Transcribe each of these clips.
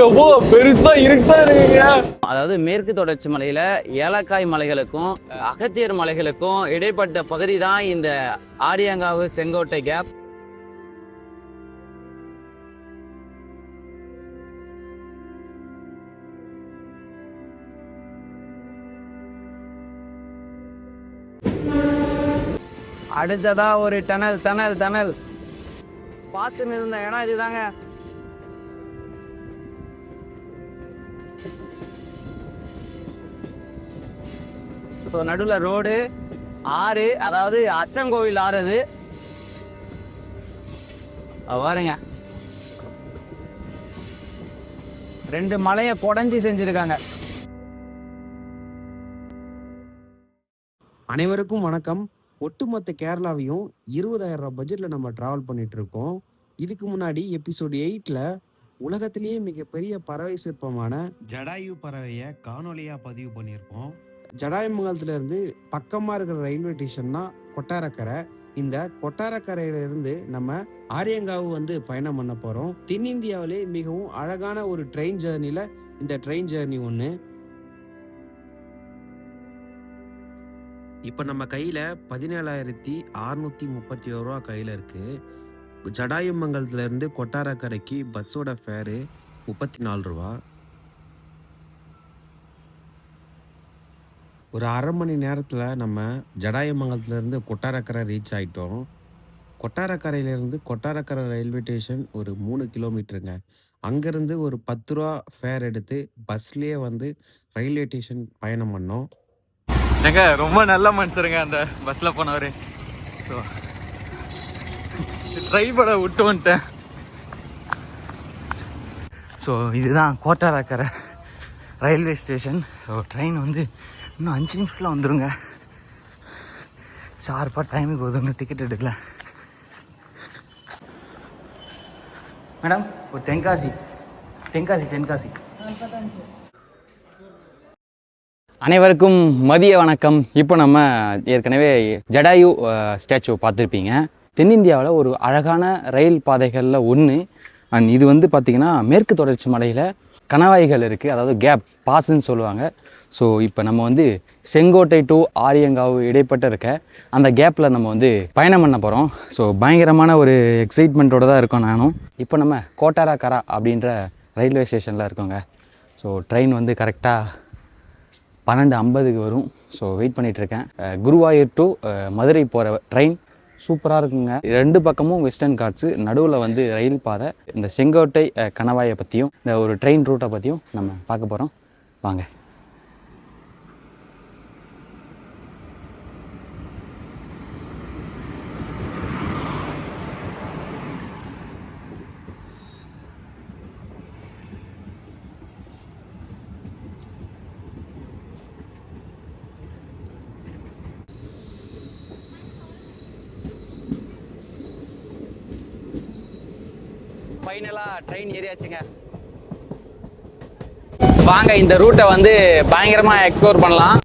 எவ்வளோ பெருசா இருட்டா இருக்குங்க. அதாவது மேற்கு தொடர்ச்சி மலையில ஏலக்காய் மலைகளுக்கும் அகத்தியர் மலைகளுக்கும் இடைப்பட்ட பகுதி தான் இந்த ஆரியங்காவு செங்கோட்டை கேப். அடுத்ததா ஒரு டனல் டனல் டனல் பாசு இருந்த இடம் இதுதாங்க. நடுவில் ரோடு, ஆறு, அதாவது அச்சங்கோவில் ஆறு. அது பாருங்க, 2 மலையை குடஞ்சி செஞ்சிருக்காங்க. அனைவருக்கும் வணக்கம். ஒட்டுமொத்த கேரளாவையும் 20,000 ரூபாய் பட்ஜெட்ல நம்ம டிராவல் பண்ணிட்டு இருக்கோம். இதுக்கு முன்னாடி எபிசோட் 8ல உலகத்திலேயே மிகப்பெரிய பறவை சிற்பமான ஜடாயு பறவையை காணொலியா பதிவு பண்ணியிருப்போம். ஜடாயுமங்கலத்துல இருந்து பக்கமா இருக்கிற ரயில்வே ஸ்டேஷன் தான் கொட்டாரக்கரை. இந்த கொட்டாரக்கரையில இருந்து நம்ம ஆரியங்காவு வந்து பயணம் பண்ண போறோம். தென்னிந்தியாவிலே மிகவும் அழகான ஒரு ட்ரெயின் ஜேர்னில இந்த ட்ரெயின் ஜேர்னி ஒன்று. இப்போ நம்ம கையில் 17,631 ரூபா கையில் இருக்குது. ஜடாயுமங்கலத்துலேருந்து கொட்டாரக்கரைக்கு பஸ்ஸோட ஃபேரு 34 ரூபா. ஒரு அரை மணி நேரத்தில் நம்ம ஜடாயுமங்கலத்துலேருந்து கொட்டாரக்கரை ரீச் ஆகிட்டோம். கொட்டாரக்கரையிலேருந்து கொட்டாரக்கரை ரயில்வே ஸ்டேஷன் ஒரு 3 கிலோமீட்டருங்க. அங்கேருந்து ஒரு 10 ரூபா ஃபேர் எடுத்து பஸ்லேயே வந்து ரயில்வே ஸ்டேஷன் பயணம் பண்ணோம். ஏங்க ரொம்ப நல்ல மனுஷருங்க அந்த பஸ்ஸில் போனவர். ஸோ ட்ரைபரை விட்டு வந்துட்டேன். ஸோ இதுதான் கோட்டாரக்கரை ரயில்வே ஸ்டேஷன். ஸோ ட்ரெயின் வந்து இன்னும் 5 நிமிஷத்தில் வந்துடுங்க. ஷார்ப்பாக டைமுக்கு ஒதுங்க டிக்கெட் எடுக்கல. மேடம் ஒரு தென்காசி தென்காசி தென்காசி. அனைவருக்கும் மதிய வணக்கம். இப்போ நம்ம ஏற்கனவே ஜடாயு ஸ்டாச்சு பார்த்துருப்பீங்க. தென்னிந்தியாவில் ஒரு அழகான ரயில் பாதைகளில் ஒன்று. அண்ட் இது வந்து பார்த்திங்கன்னா மேற்கு தொடர்ச்சி மலையில் கணவாய்கள் இருக்குது, அதாவது கேப் பாஸ்ன்னு சொல்லுவாங்க. ஸோ இப்போ நம்ம வந்து செங்கோட்டை டு ஆரியங்காவு இடைப்பட்ட இருக்க அந்த கேப்பில் நம்ம வந்து பயணம் பண்ண போகிறோம். ஸோ பயங்கரமான ஒரு எக்ஸைட்மெண்ட்டோடு தான் இருக்கோம் நானும். இப்போ நம்ம கோட்டாரக்கரா அப்படின்ற ரயில்வே ஸ்டேஷனில் இருக்கோங்க. ஸோ ட்ரெயின் வந்து கரெக்டாக 12:50க்கு வரும். ஸோ வெயிட் பண்ணிகிட்ருக்கேன். குருவாயூர் டு மதுரை போகிற ட்ரெயின் சூப்பராக இருக்குங்க. 2 பக்கமும் வெஸ்டர்ன் காட்ஸு, நடுவில் வந்து ரயில் பாதை. இந்த செங்கோட்டை கணவாயை பற்றியும் இந்த ஒரு ட்ரெயின் ரூட்டை பற்றியும் நம்ம பார்க்க போகிறோம். வாங்க. ஃபைனலாக ட்ரெயின் ஏறியாச்சுங்க. வாங்க இந்த ரூட்டை வந்து பயங்கரமாக எக்ஸ்ப்ளோர் பண்ணலாம்.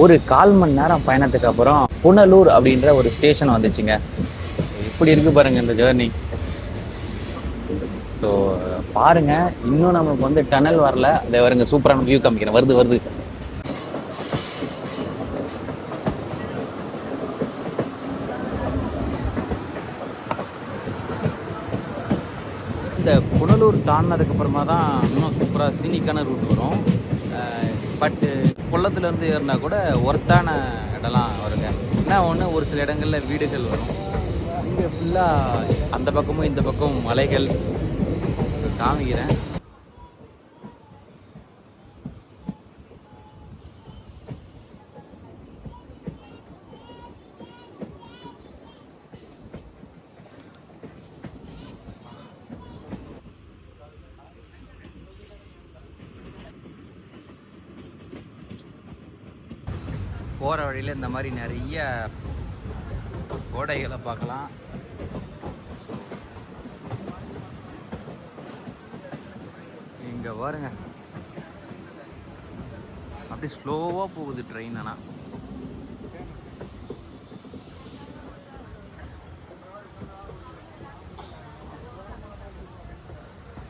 ஒரு 1/4 மணி நேரம் பயணத்துக்கு அப்புறம் புனலூர் அப்படின்ற ஒரு ஸ்டேஷன் வந்துச்சுங்க. இப்படி இருக்கு பாருங்க இந்த ஜேர்னி. ஸோ பாருங்க, இன்னும் நமக்கு வந்து டனல் வரல. அதை வருங்க, சூப்பரான வியூ காமிக்கிறேன். வருது. இந்த புனலூர் தாண்டினதுக்கு அப்புறமா தான் இன்னும் சூப்பராக சீனிக்கான ரூட் வரும். பட்டு கொல்லத்துலேருந்து ஏறினா கூட ஒர்த்தான இடம்லாம் வருங்க. என்ன ஒன்று, ஒரு சில இடங்களில் வீடுகள் வரும். இங்கே ஃபுல்லாக அந்த பக்கமும் இந்த பக்கமும் மலைகள் காமிக்கிறேன். போகிற வழியில் இந்த மாதிரி நிறைய கோடைகளை பார்க்கலாம். இங்கே பாருங்க, அப்படி ஸ்லோவாக போகுது ட்ரெயின். ஆனால்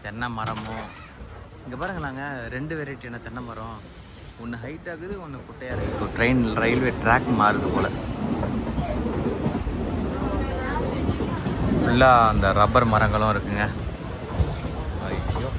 தென்னை மரமும் இங்கே பாருங்க, நாங்கள் 2 வெரைட்டியான தென்னை மரம், ஒன்று ஹைட் ஆகுது, ஒன்று குட்டையாக இருக்குது. ஸோ ட்ரெயின் ரயில்வே ட்ராக் மாறுது போல். ஃபுல்லாக அந்த ரப்பர் மரங்களும் இருக்குங்க. ஐயோ,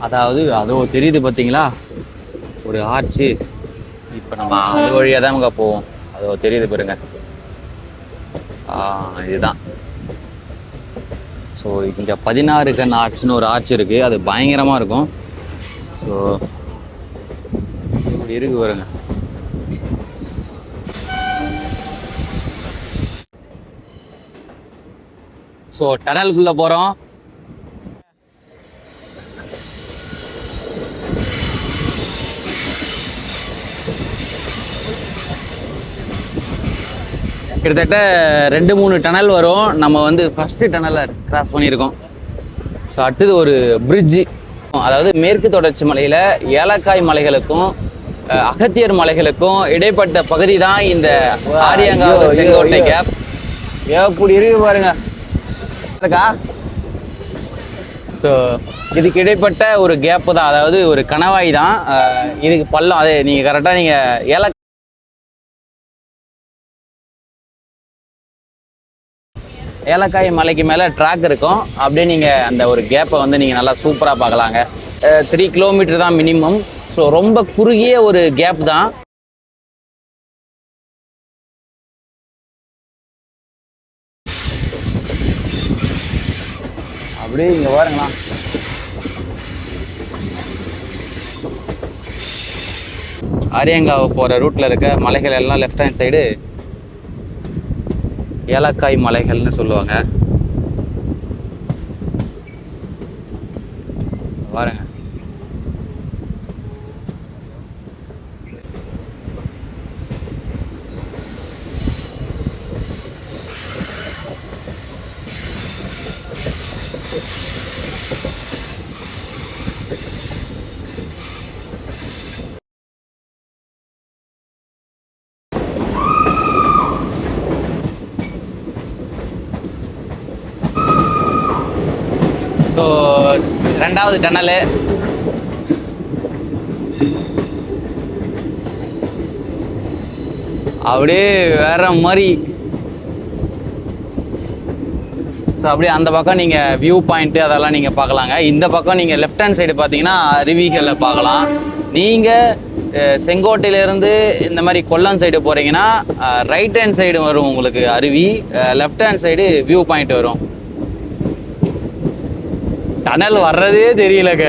அதாவது அதோ தெரியுது பார்த்தீங்களா ஒரு ஆர்ச்சு. இப்போ நம்ம அது வழியாக தான் அங்கே போவோம். அதோ தெரியுது பாருங்க, இதுதான். ஸோ இங்கே 16 கண் ஆர்ச்சுன்னு ஒரு ஆர்ச் இருக்குது. அது பயங்கரமாக இருக்கும். ஸோ இப்படி இருக்கு பாருங்க. ஸோ டனலுக்குள்ளே போகிறோம். கிட்டத்தட்ட 2-3 டனல் வரும். நம்ம வந்து ஃபர்ஸ்ட் டனலை கிராஸ் பண்ணியிருக்கோம். ஸோ அடுத்தது ஒரு பிரிட்ஜு. அதாவது மேற்கு தொடர்ச்சி மலையில் ஏலக்காய் மலைகளுக்கும் அகத்தியர் மலைகளுக்கும் இடைப்பட்ட பகுதி தான் இந்த ஆரியங்காவு செங்கோட்டை கேப். எப்படி இருக்கு பாருங்க இருக்கா. ஸோ இதுக்கு இடைப்பட்ட ஒரு கேப்பு தான், அதாவது ஒரு கணவாய் தான். இதுக்கு பள்ளம், அது நீங்கள் கரெக்டாக நீங்கள் ஏலக்காய் மலைக்கு மேலே ட்ராக் இருக்கும். அப்படியே நீங்கள் அந்த ஒரு கேப்பை வந்து நீங்கள் நல்லா சூப்பராக பார்க்கலாங்க. 3 கிலோமீட்டர் தான் மினிமம். ஸோ ரொம்ப குறுகிய ஒரு கேப் தான். அப்படியே இங்கே பாருங்களா, ஆரியங்காவு போகிற ரூட்டில் இருக்க மலைகள் எல்லாம் லெஃப்ட் ஹேண்ட் சைடு ஏலக்காய் மலைகள்னு சொல்லுவாங்க. பாருங்க, ஸோ 2வது டனலு. அப்படியே வேற மாதிரி ஸோ அப்படியே அந்த பக்கம் நீங்கள் வியூ பாயிண்ட்டு அதெல்லாம் நீங்கள் பார்க்கலாங்க. இந்த பக்கம் நீங்கள் லெஃப்ட் ஹேண்ட் சைடு பார்த்தீங்கன்னா அருவிகளை பார்க்கலாம். நீங்கள் செங்கோட்டையிலேருந்து இந்த மாதிரி கொல்லம் சைடு போகிறீங்கன்னா ரைட் ஹேண்ட் சைடு வரும் உங்களுக்கு அருவி, left hand side view point வரும். டனல் வர்றதே தெரியலங்க.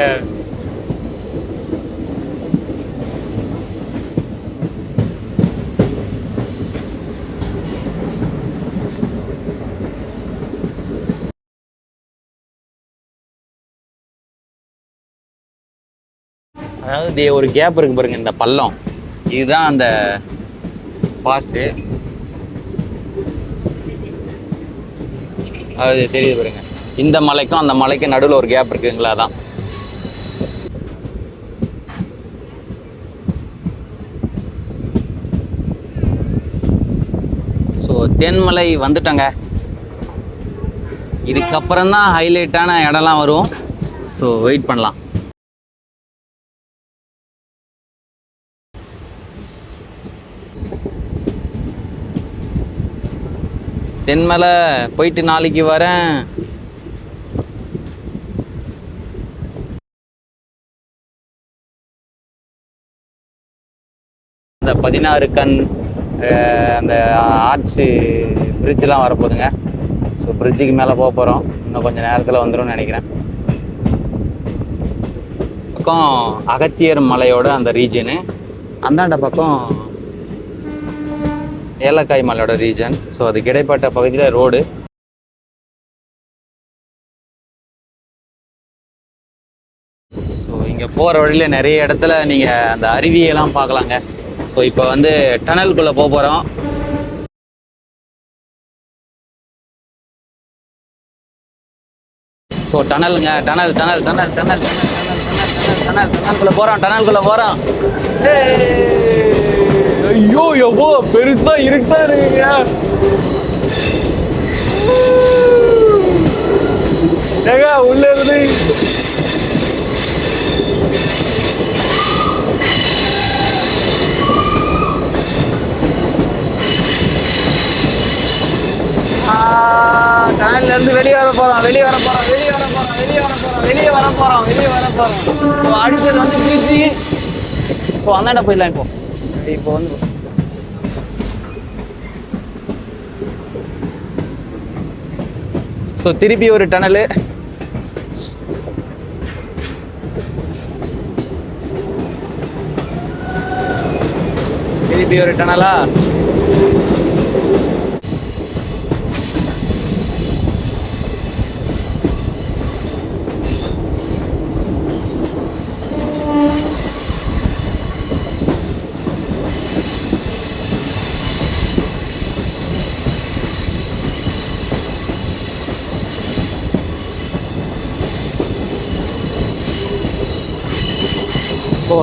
அதாவது ஒரு கேப் இருக்கு பாருங்க, இந்த பள்ளம் இதுதான் அந்த பாஸு. அது தெரியுது பாருங்க, இந்த மலைக்கும் அந்த மலைக்கும் நடுவில் ஒரு கேப் இருக்குங்களா, அதான். ஸோ தென்மலை வந்துட்டோங்க. இதுக்கப்புறம் தான் ஹைலைட்டான இடம்லாம் வரும். ஸோ வெயிட் பண்ணலாம். தென்மலை போயிட்டு நாளைக்கு வரேன். அந்த 16 கண் அந்த ஆர்ச்சு பிரிட்ஜெலாம் வரப்போகுதுங்க. ஸோ பிரிட்ஜுக்கு மேலே போக போகிறோம். இன்னும் கொஞ்சம் நேரத்தில் வந்துடும் நினைக்கிறேன். பக்கம் அகத்தியர் மலையோட அந்த ரீஜனு, அந்தாண்ட பக்கம் ஏலக்காய் மலையோட ரீஜன். ஸோ அதுக்கு இடைப்பட்ட பகுதியில் ரோடு. ஸோ இங்கே போகிற வழியில் நிறைய இடத்துல நீங்கள் அந்த அருவியெல்லாம் பார்க்கலாங்க. ஸோ இப்போ வந்து டனலுக்குள்ளே போக போகிறோம். ஸோ டனலுங்க, tunnel tunnel tunnel tunnel tunnel டனலுக்குள்ளே போகிறோம், டனலுக்குள்ளே போகிறோம். ஐயோ எவ்வளோ பெருசா இருக்கா இருக்குங்க. ஏங்க உள்ள இருந்து டனல்ல இருந்து வெளியே வர போறோம், வெளியே வர போறோம், வெளியே வர போறோம், வெளியே வர போறோம், வெளியே வர போறோம், வெளியே வர போறோம். அடுத்தது வந்து பிரிட்ஜி. இப்போ அந்தாண்ட போயிடலாம். இப்போ வந்து ஸோ திருப்பி ஒரு டனலு. திருப்பி ஒரு டனலா.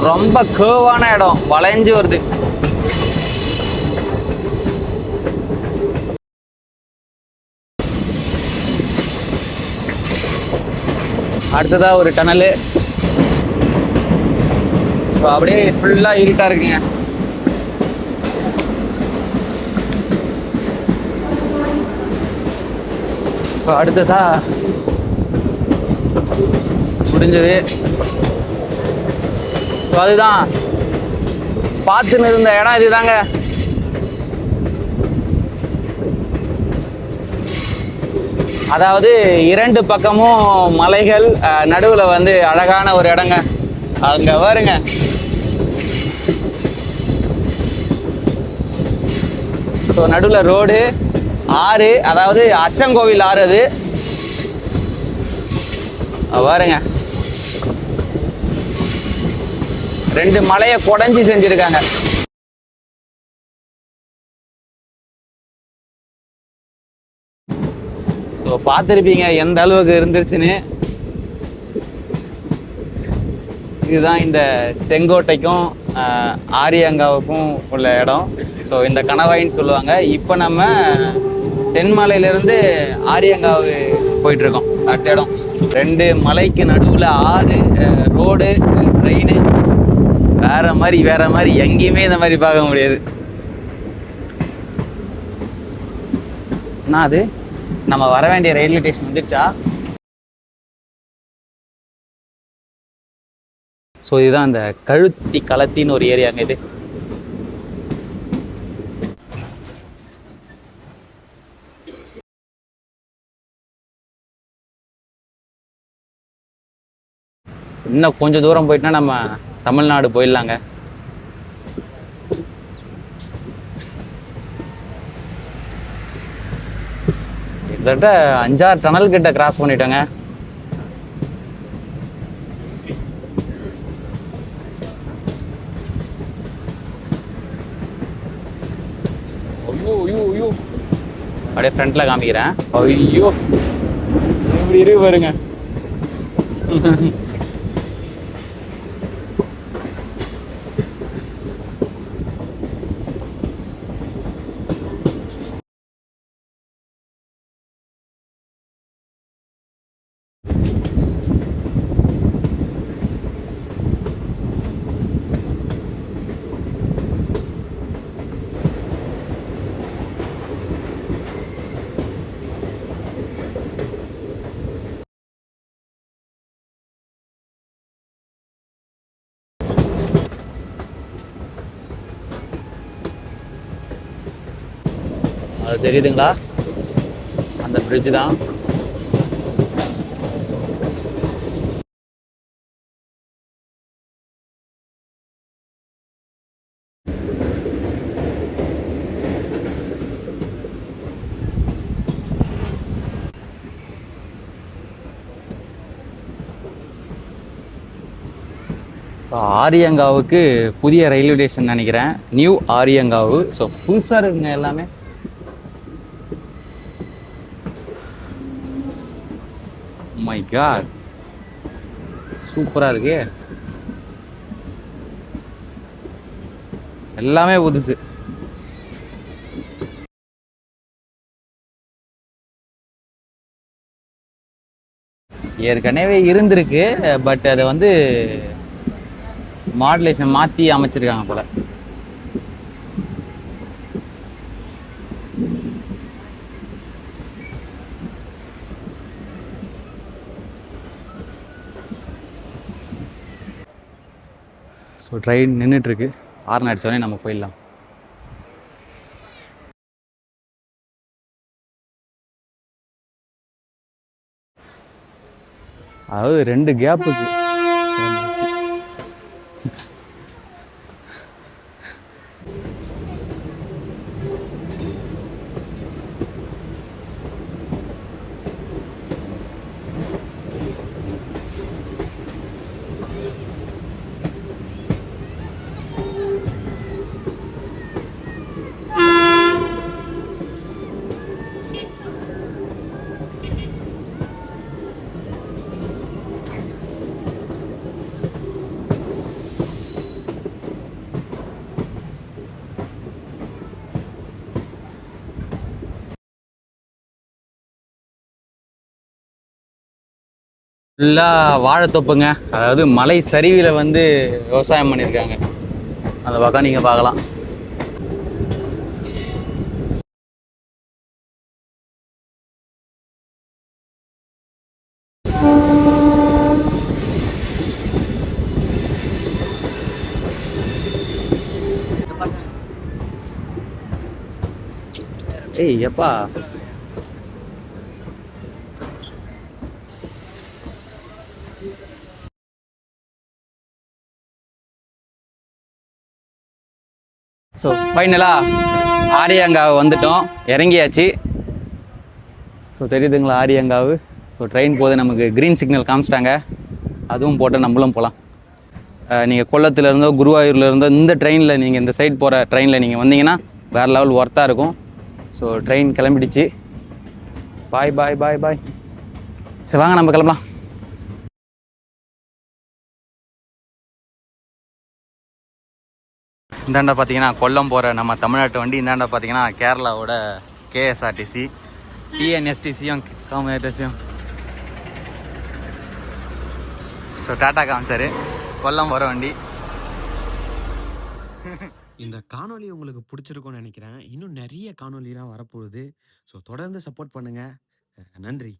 ரொம்ப கேர்வான இடம், வளைஞ்சு வருது. அடுத்ததா ஒரு டனலு. அப்படியே ஃபுல்லா இருட்டா இருக்குங்க. அடுத்ததா முடிஞ்சது. அதுதான் பார்த்துன்னு இருந்த இடம் இதுதாங்க. அதாவது இரண்டு பக்கமும் மலைகள், நடுவுல வந்து அழகான ஒரு இடங்க. அங்க பாருங்க, நடுவுல ரோடு, ஆறு, அதாவது அச்சங்கோவில் ஆறு. அது பாருங்க, ரெண்டு மலையை குடைஞ்சி செஞ்சிருக்காங்க. ஸோ பார்த்துருப்பீங்க எந்த அளவுக்கு இருந்துருச்சுன்னு. இதுதான் இந்த செங்கோட்டைக்கும் ஆரியங்காவுக்கும் உள்ள இடம். ஸோ இந்த கணவாயின்னு சொல்லுவாங்க. இப்போ நம்ம தென்மலையிலேருந்து ஆரியங்காவு போயிட்டுருக்கோம். அடுத்த இடம் ரெண்டு மலைக்கு நடுவில் ஆறு, ரோடு, ட்ரெயின். வேற மாதிரி எங்கேயுமே இந்த மாதிரி பார்க்க முடியாது. என்ன அது நம்ம வர வேண்டிய ரயில்வே ஸ்டேஷன் வந்துருச்சா? ஸோ இதுதான் அந்த கழுத்தி களத்தின்னு ஒரு ஏரியாங்க இது. இன்னும் கொஞ்சம் தூரம் போயிட்டா நம்ம தமிழ்நாடு போயிடலாங்க. கிட்டத்தட்ட 5-6 டனல் கிட்ட கிராஸ் பண்ணிட்டோங்க. ஐயோ ஐயோ ஐயோ, அப்படியே ஃப்ரண்ட்ல காமிக்கிறேன். ஐயோ இப்படி இருக்கு பாருங்க. அது தெரியுதுங்களா? அந்த பிரிட்ஜ் தான். ஆரியங்காவுக்கு புதிய ரயில்வே ஸ்டேஷன் நினைக்கிறேன், நியூ ஆரியங்காவு. ஸோ புதுசாக இருக்குங்க எல்லாமே. மை காட், சூப்பராக இருக்கு, எல்லாமே புதுசு. ஏற்கனவே இருந்திருக்கு, பட் அதை வந்து மாடுலேஷன் மாற்றி அமைச்சிருக்காங்க போல. ஸோ ட்ரெயின் நின்றுட்டுருக்கு, ஹார்ன் அடித்தோடனே நம்ம போயிடலாம். அதாவது 2 கேப்புக்கு ஃபுல்லாக வாழைத்தோப்புங்க. அதாவது மலை சரிவில் வந்து விவசாயம் பண்ணியிருக்காங்க. அந்த பக்கம் நீங்கள் பார்க்கலாம். ஏய் எப்பா, ஸோ ஃபைனலாக ஆரியங்காவு வந்துட்டோம், இறங்கியாச்சு. ஸோ தெரியுதுங்களா ஆரியங்காவு. ஸோ ட்ரெயின் போது நமக்கு க்ரீன் சிக்னல் காமிச்சிட்டாங்க, அதுவும் போட்டு நம்மளும் போகலாம். நீங்கள் கொல்லத்துலேருந்தோ குருவாயூர்லேருந்தோ இந்த ட்ரெயினில் நீங்கள் இந்த சைட் போகிற ட்ரெயினில் நீங்கள் வந்தீங்கன்னா வேறு லெவல் ஒர்த்தாக இருக்கும். ஸோ ட்ரெயின் கிளம்பிடுச்சு. Bye bye bye bye. சரி வாங்க நம்ம கிளம்பலாம். இந்தாண்டா பார்த்தீங்கன்னா கொல்லம் போகிற நம்ம தமிழ்நாட்டு வண்டி, இந்தாண்டா பார்த்தீங்கன்னா கேரளாவோட கேஎஸ்ஆர்டிசி, டிஎன்எஸ்டிசியும் காமர்டிசியும். ஸோ டாட்டா காமிச்சாரு, கொல்லம் போகிற வண்டி. இந்த காணொளி உங்களுக்கு பிடிச்சிருக்கும்னு நினைக்கிறேன். இன்னும் நிறைய காணொளிலாம் வரப்போகுது. ஸோ தொடர்ந்து சப்போர்ட் பண்ணுங்க. நன்றி.